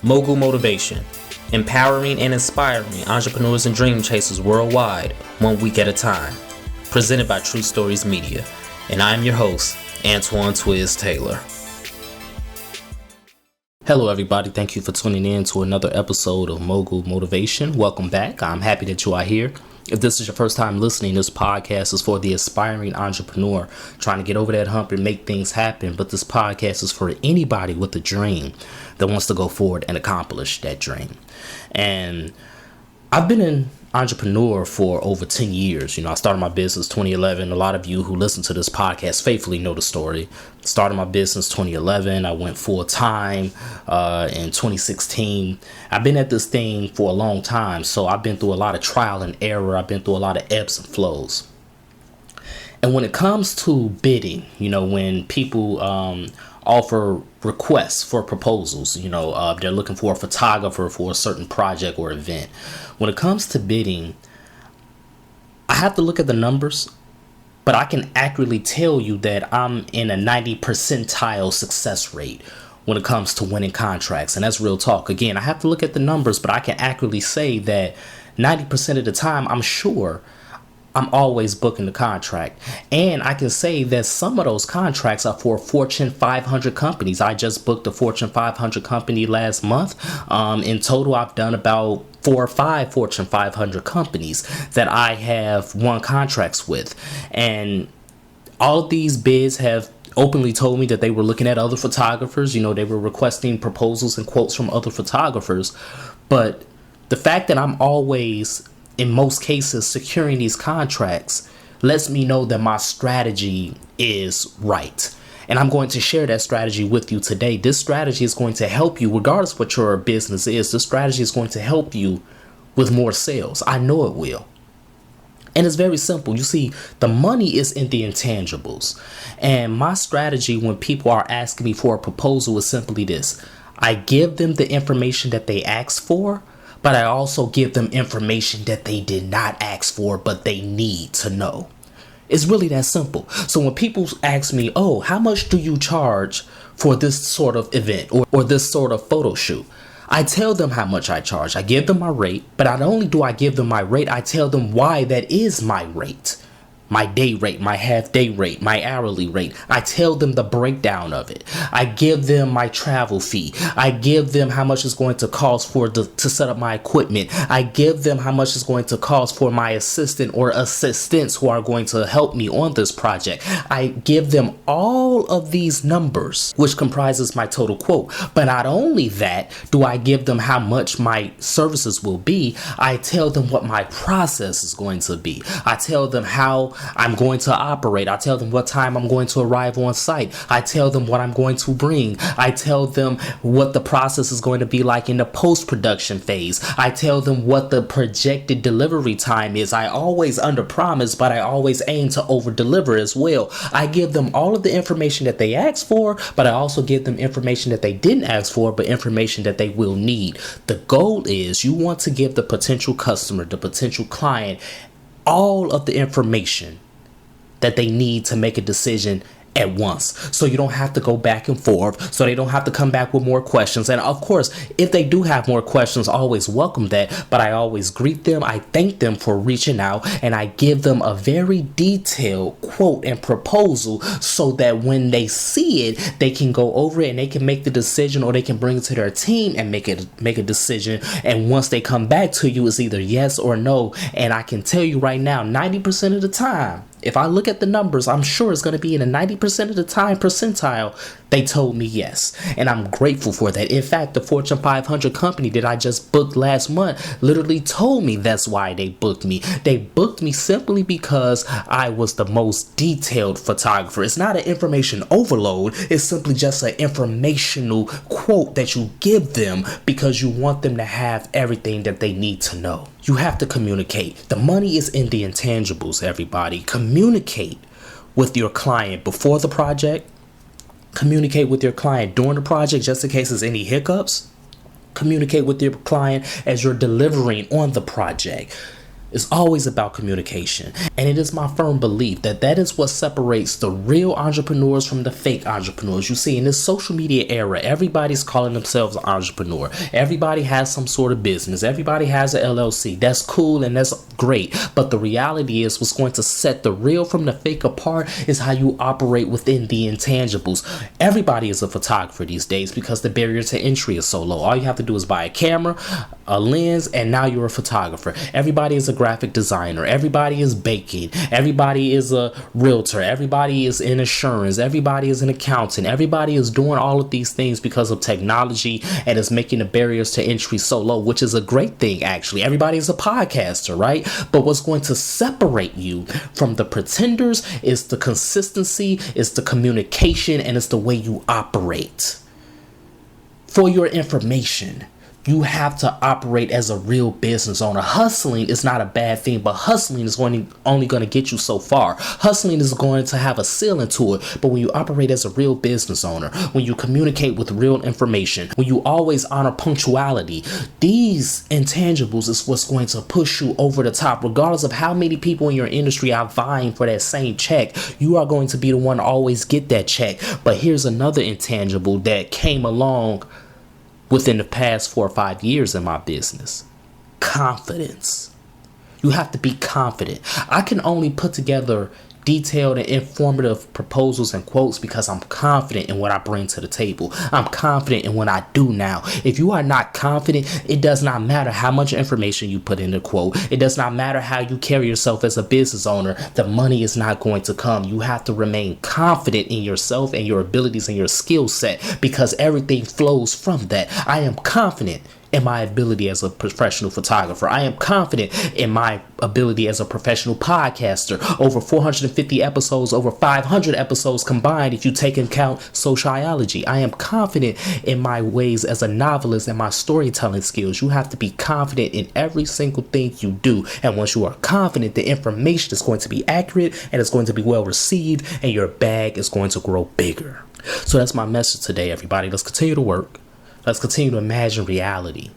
Mogul Motivation, empowering and inspiring entrepreneurs and dream chasers worldwide, 1 week at a time. Presented by True Stories Media. And I am your host, Antoine Twiz Taylor. Hello everybody, thank you for tuning in to another episode of Mogul Motivation. Welcome back. I'm happy that you are here. If this is your first time listening, this podcast is for the aspiring entrepreneur trying to get over that hump and make things happen. But this podcast is for anybody with a dream that wants to go forward and accomplish that dream. And I've been an entrepreneur for over 10 years. I started my business 2011. A lot of you who listen to this podcast faithfully know the story. Started my business 2011. I went full time in 2016. I've been at this thing for a long time. So I've been through a lot of trial and error. I've been through a lot of ebbs and flows. And when it comes to bidding, when people offer requests for proposals, they're looking for a photographer for a certain project or event. When it comes to bidding, I have to look at the numbers, but I can accurately tell you that I'm in a 90 percentile success rate when it comes to winning contracts. And that's real talk. Again, I have to look at the numbers, but I can accurately say that 90% of the time, I'm sure I'm always booking the contract. And I can say that some of those contracts are for Fortune 500 companies. I just booked a Fortune 500 company last month. In total, I've done about 4 or 5 Fortune 500 companies that I have won contracts with. And all of these bids have openly told me that they were looking at other photographers. They were requesting proposals and quotes from other photographers. But the fact that I'm always, in most cases, securing these contracts lets me know that my strategy is right. And I'm going to share that strategy with you today. This strategy is going to help you, regardless of what your business is. This strategy is going to help you with more sales. I know it will. And it's very simple. You see, the money is in the intangibles. And my strategy when people are asking me for a proposal is simply this. I give them the information that they ask for, but I also give them information that they did not ask for, but they need to know. It's really that simple. So when people ask me, oh, how much do you charge for this sort of event or this sort of photo shoot? I tell them how much I charge. I give them my rate, but not only do I give them my rate, I tell them why that is my rate. My day rate, my half day rate, my hourly rate. I tell them the breakdown of it. I give them my travel fee. I give them how much it's going to cost to set up my equipment. I give them how much it's going to cost for my assistant or assistants who are going to help me on this project. I give them all of these numbers, which comprises my total quote. But not only that, do I give them how much my services will be, I tell them what my process is going to be. I tell them how I'm going to operate. I tell them what time I'm going to arrive on site. I tell them what I'm going to bring. I tell them what the process is going to be like in the post-production phase. I tell them what the projected delivery time is. I always under-promise, but I always aim to over-deliver as well. I give them all of the information that they asked for, but I also give them information that they didn't ask for, but information that they will need. The goal is you want to give the potential customer, the potential client, all of the information that they need to make a decision at once, so you don't have to go back and forth, so they don't have to come back with more questions. And of course, if they do have more questions, I always welcome that, but I always greet them. I thank them for reaching out, and I give them a very detailed quote and proposal so that when they see it, they can go over it and they can make the decision, or they can bring it to their team and make a decision. And once they come back to you, it's either yes or no. And I can tell you right now, 90% of the time, if I look at the numbers, I'm sure it's going to be in a 90% of the time percentile. They told me yes. And I'm grateful for that. In fact, the Fortune 500 company that I just booked last month literally told me that's why they booked me. They booked me simply because I was the most detailed photographer. It's not an information overload. It's simply just an informational quote that you give them because you want them to have everything that they need to know. You have to communicate. The money is in the intangibles, everybody. Communicate with your client before the project. Communicate with your client during the project, just in case there's any hiccups. Communicate with your client as you're delivering on the project. It's always about communication. And it is my firm belief that that is what separates the real entrepreneurs from the fake entrepreneurs. You see, in this social media era, everybody's calling themselves an entrepreneur. Everybody has some sort of business. Everybody has an LLC. That's cool and that's great. But the reality is what's going to set the real from the fake apart is how you operate within the intangibles. Everybody is a photographer these days because the barrier to entry is so low. All you have to do is buy a camera, a lens, and now you're a photographer. Everybody is a graphic designer. Everybody is baking. Everybody is a realtor. Everybody is in insurance. Everybody is an accountant. Everybody is doing all of these things because of technology, and it's making the barriers to entry so low, which is a great thing, actually. Everybody is a podcaster, right? But what's going to separate you from the pretenders is the consistency, is the communication, and it's the way you operate. For your information, you have to operate as a real business owner. Hustling is not a bad thing, but hustling is only going to get you so far. Hustling is going to have a ceiling to it. But when you operate as a real business owner, when you communicate with real information, when you always honor punctuality, these intangibles is what's going to push you over the top. Regardless of how many people in your industry are vying for that same check, you are going to be the one to always get that check. But here's another intangible that came along within the past 4 or 5 years in my business. Confidence. You have to be confident. I can only put together detailed and informative proposals and quotes because I'm confident in what I bring to the table. I'm confident in what I do now. If you are not confident, it does not matter how much information you put in the quote. It does not matter how you carry yourself as a business owner. The money is not going to come. You have to remain confident in yourself and your abilities and your skill set because everything flows from that. I am confident in my ability as a professional photographer. I am confident in my ability as a professional podcaster. Over 450 episodes, over 500 episodes combined if you take into account sociology. I am confident in my ways as a novelist and my storytelling skills. You have to be confident in every single thing you do. And once you are confident, the information is going to be accurate and it's going to be well received and your bag is going to grow bigger. So that's my message today, everybody. Let's continue to work. Let's continue to imagine reality.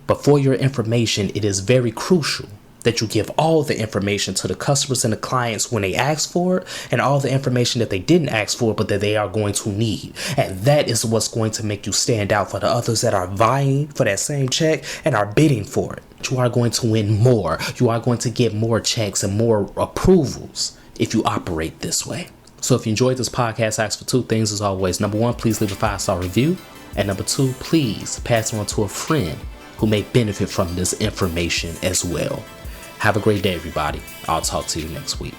But for your information, it is very crucial that you give all the information to the customers and the clients when they ask for it, and all the information that they didn't ask for, but that they are going to need. And that is what's going to make you stand out for the others that are vying for that same check and are bidding for it. You are going to win more. You are going to get more checks and more approvals if you operate this way. So if you enjoyed this podcast, I ask for 2 things as always. Number 1, please leave a 5-star review. And number 2, please pass it on to a friend who may benefit from this information as well. Have a great day, everybody. I'll talk to you next week.